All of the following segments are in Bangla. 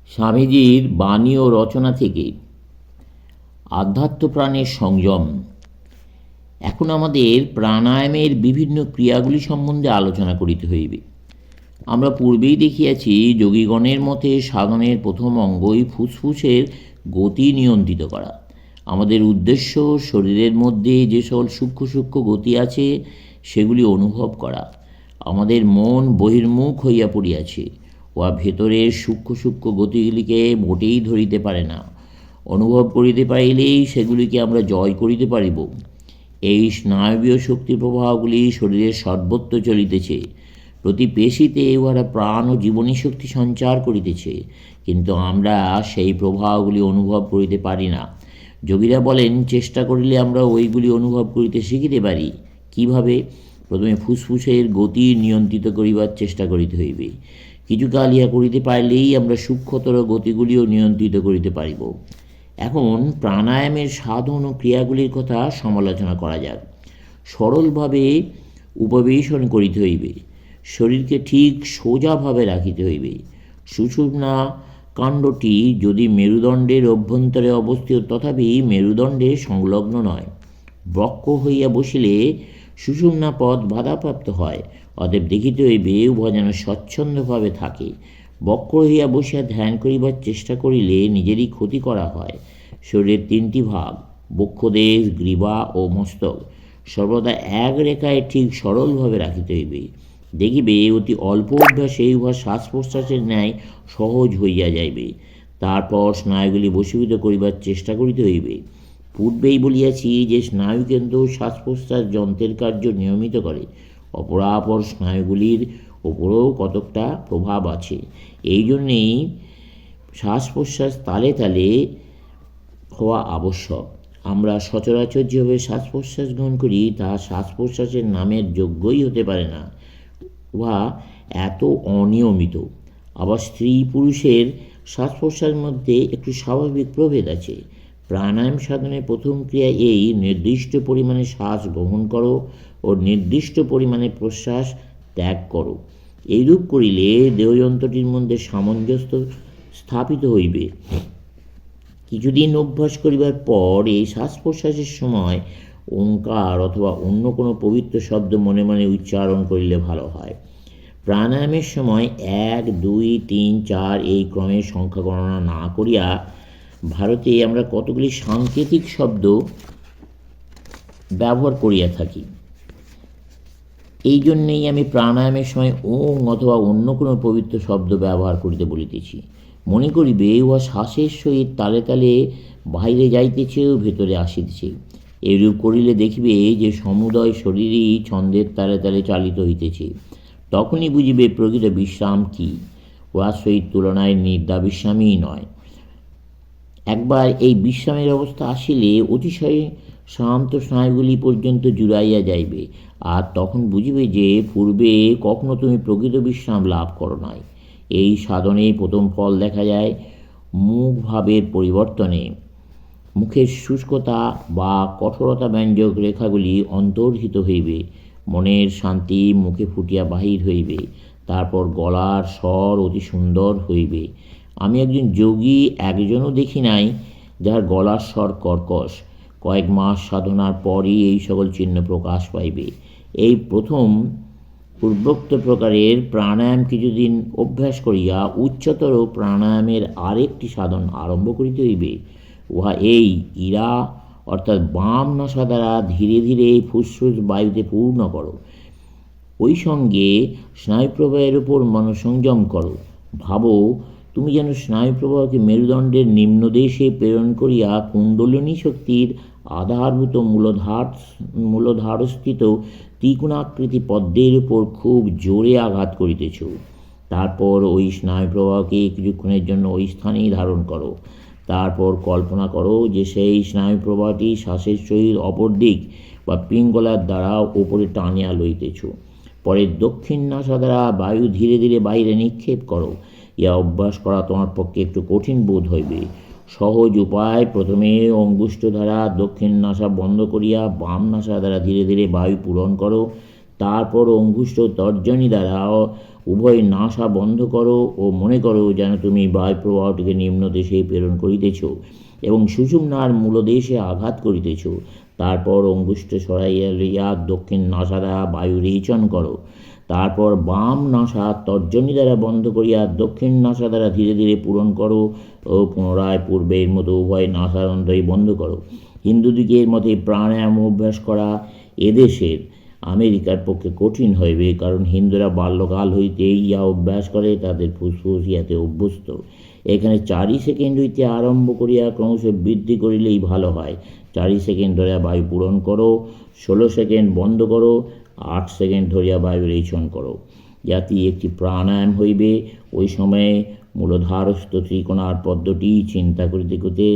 স্বামীজির বাণী ও রচনা থেকে আধ্যাত্মপ্রাণের সংযম। এখন আমাদের প্রাণায়ামের বিভিন্ন ক্রিয়াগুলি সম্বন্ধে আলোচনা করিতে হইবে। আমরা পূর্বেই দেখিয়াছি, যোগীগণের মতে সাধনের প্রথম অঙ্গই ফুসফুসের গতি নিয়ন্ত্রিত করা। আমাদের উদ্দেশ্য শরীরের মধ্যে যে সকল সূক্ষ্ম সূক্ষ্ম গতি আছে সেগুলি অনুভব করা। আমাদের মন বহির্মুখ হইয়া পড়িয়াছে, উহা ভেতরের সূক্ষ্ম সূক্ষ্ম গতিগুলিকে মোটেই ধরিতে পারে না। অনুভব করিতে পারিলেই সেগুলিকে আমরা জয় করিতে পারিব। এই স্নায়বীয় শক্তি প্রবাহগুলি শরীরের সর্বত্র চলিতেছে। প্রতি পেশিতে উহারা প্রাণ ও জীবনী শক্তি সঞ্চার করিতেছে, কিন্তু আমরা সেই প্রবাহগুলি অনুভব করিতে পারি না। যোগীরা বলেন, চেষ্টা করিলে আমরা ওইগুলি অনুভব করিতে শিখিতে পারি। কিভাবে? প্রথমে ফুসফুসের গতি নিয়ন্ত্রিত করিবার চেষ্টা করিতে হইবে। কিছুকাল ইহা করিতে পারিলেই আমরা সূক্ষ্মতর গতিগুলিও নিয়ন্ত্রিত করিতে পারিব। এখন প্রাণায়ামের সাধন ও ক্রিয়াগুলির কথা সমালোচনা করা যাক। সরলভাবে উপবেশন করিতে হইবে। শরীরকে ঠিক সোজাভাবে রাখিতে হইবে। সুষুম্না কাণ্ডটি যদি মেরুদণ্ডের অভ্যন্তরে অবস্থিত, তথাপি মেরুদণ্ডে সংলগ্ন নয়। বক্র হইয়া বসিলে সুষুম্না পথ বাধাপ্রাপ্ত হয়। অতএব দেখিতে হইবে উহা যেন স্বচ্ছন্দভাবে থাকে। বক্র হইয়া বসিয়া ধ্যান করিবার চেষ্টা করিলে নিজেরই ক্ষতি করা হয়। শরীরের তিনটি ভাগ, বক্ষদেশ, গ্রীবা ও মস্তক, সর্বদা এক রেখায় ঠিক সরলভাবে রাখিতে হইবে। দেখিবে অতি অল্প অভ্যাসে উহা শ্বাস প্রশ্বাসের ন্যায় সহজ হইয়া যাইবে। তারপর স্নায়ুগুলি বশীভূত করিবার চেষ্টা করিতে হইবে। পূর্বেই বলিয়াছি যে স্নায়ুকেন্দ্র শ্বাস প্রশ্বাস যন্ত্রের কার্য নিয়মিত করে। অপরাপর স্নায়ুগুলির ওপরেও কতকটা প্রভাব আছে। এই জন্যেই শ্বাস প্রশ্বাস তালে তালে হওয়া আবশ্যক। আমরা সচরাচর যেভাবে শ্বাস প্রশ্বাস গ্রহণ করি, তাহা শ্বাস প্রশ্বাসের নামের যোগ্যই হতে পারে না। উহা এত অনিয়মিত। আবার স্ত্রী পুরুষের শ্বাস প্রশ্বাসের মধ্যে একটু স্বাভাবিক প্রভেদ আছে। প্রাণায়াম সাধনের প্রথম ক্রিয়া এই, নির্দিষ্ট পরিমাণে শ্বাস গ্রহণ করো ও নির্দিষ্ট পরিমাণে প্রশ্বাস ত্যাগ করো। এইরূপ করিলে দেহযন্ত্রটির মধ্যে সামঞ্জস্য স্থাপিত হইবে। কিছুদিন অভ্যাস করিবার পর এই শ্বাস প্রশ্বাসের সময় ওঙ্কার অথবা অন্য কোনো পবিত্র শব্দ মনে মনে উচ্চারণ করিলে ভালো হয়। প্রাণায়ামের সময় 1, 2, 3, 4 এই ক্রমে সংখ্যা গণনা না করিয়া ভারতে আমরা কতগুলি সাংকেতিক শব্দ ব্যবহার করিয়া থাকি। এই জন্যেই আমি প্রাণায়ামের সময় ওং অথবা অন্য কোনো পবিত্র শব্দ ব্যবহার করিতে বলিতেছি। মনে করিবে উহা শ্বাসের সহিত তালে তালে বাহিরে যাইতেছে ও ভেতরে আসিতেছে। এইরূপ করিলে দেখিবে যে সমুদয় শরীরই ছন্দের তালে তালে চালিত হইতেছে। তখনই বুঝিবে প্রকৃত বিশ্রাম কি। উহার সহিত তুলনায় নিদ্রা বিশ্রামই নয়। একবার এই বিশ্রামের অবস্থা আসিলে অতিশয় শান্ত স্নায়ুগুলি পর্যন্ত জুড়াইয়া যাইবে, আর তখন বুঝিবে যে পূর্বে কখনো তুমি প্রকৃত বিশ্রাম লাভ করো নাই। এই সাধনে প্রথম ফল দেখা যায় মুখ ভাবের পরিবর্তনে। মুখের শুষ্কতা বা কঠোরতা ব্যঞ্জক রেখাগুলি অন্তর্হিত হইবে। মনের শান্তি মুখে ফুটিয়া বাহির হইবে। তারপর গলার স্বর অতি সুন্দর হইবে। আমি একজন যোগী একজনও দেখি নাই যাহার গলার স্বর কর্কশ। কয়েক মাস সাধনার পরই এই সকল চিহ্ন প্রকাশ পাইবে। এই প্রথম পূর্বোক্ত প্রকারের প্রাণায়াম কিছুদিন অভ্যাস করিয়া উচ্চতর প্রাণায়ামের আরেকটি সাধন আরম্ভ করিতে হইবে। উহা এই, ইরা অর্থাৎ বাম নাসা দ্বারা ধীরে ধীরে ফুসফুস বায়ুতে পূর্ণ করো। ওই সঙ্গে স্নায়ুপ্রবাহের উপর মনসংযম করো। ভাবো তুমি যেন স্নায়ুপ্রবাহকে মেরুদণ্ডের নিম্নদেশে প্রেরণ করিয়া কুণ্ডলিনী শক্তির আধারভূত মূলধারস্থিত ত্রিকোণাকৃতি পদ্মের উপর খুব জোরে আঘাত করিতেছ। তারপর ওই স্নায়ুপ্রবাহকে কিছুক্ষণের জন্য ওই স্থানেই ধারণ করো। তারপর কল্পনা করো যে সেই স্নায়ুপ্রবাহটি শ্বাসের সহিত অপর দিক বা পিঙ্গলার দ্বারা ওপরে টানিয়া লইতেছ। পরে দক্ষিণ নাসা দ্বারা বায়ু ধীরে ধীরে বাহিরে নিক্ষেপ করো। ইহা অভ্যাস করা তোমার পক্ষে একটু কঠিন বোধ হইবে। সহজ উপায়, প্রথমে অঙ্গুষ্ঠ দ্বারা দক্ষিণ নাসা বন্ধ করিয়া বাম নাসা দ্বারা ধীরে ধীরে বায়ু পূরণ করো। তারপর অঙ্গুষ্ঠ তর্জনী দ্বারা উভয় নাসা বন্ধ করো ও মনে করো যেন তুমি বায়ুপ্রবাহটিকে নিম্নদেশে প্রেরণ করিতেছ এবং সুষুম্নার মূলদেশে আঘাত করিতেছ। তারপর অঙ্গুষ্ঠ সরাইয়া দক্ষিণ নাসা দ্বারা বায়ু রেচন করো। তারপর বাম নাসা তর্জনী দ্বারা বন্ধ করিয়া দক্ষিণ নাসা দ্বারা ধীরে ধীরে পূরণ করো ও পুনরায় পূর্বের মতো উভয় নাসারন্ধ্রই বন্ধ করো। হিন্দুদিগের মতে প্রাণায়াম অভ্যাস করা এদেশের আমেরিকার পক্ষে কঠিন হইবে, কারণ হিন্দুরা বাল্যকাল হইতে ইহা অভ্যাস করে, তাদের ফুসফুস ইহাতে অভ্যস্ত। এখানে 4 সেকেন্ড হইতে আরম্ভ করিয়া ক্রমশ বৃদ্ধি করিলেই ভালো হয়। 4 সেকেন্ড ধরিয়া বায়ু পূরণ করো, 16 সেকেন্ড বন্ধ করো, 8 সেকেন্ড ধরিয়া বায়ু রেচন করো। যাতে একটি প্রাণায়াম হইবে। ওই সময়ে মূলধারস্থ ত্রিকোণার পদ্মটি চিন্তা করিতে করিতে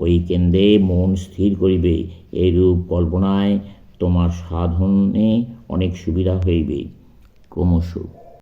ওই কেন্দ্রে মন স্থির করিবে। এইরূপ কল্পনায় তোমার সাধনে অনেক সুবিধা হইবে। ক্রমশ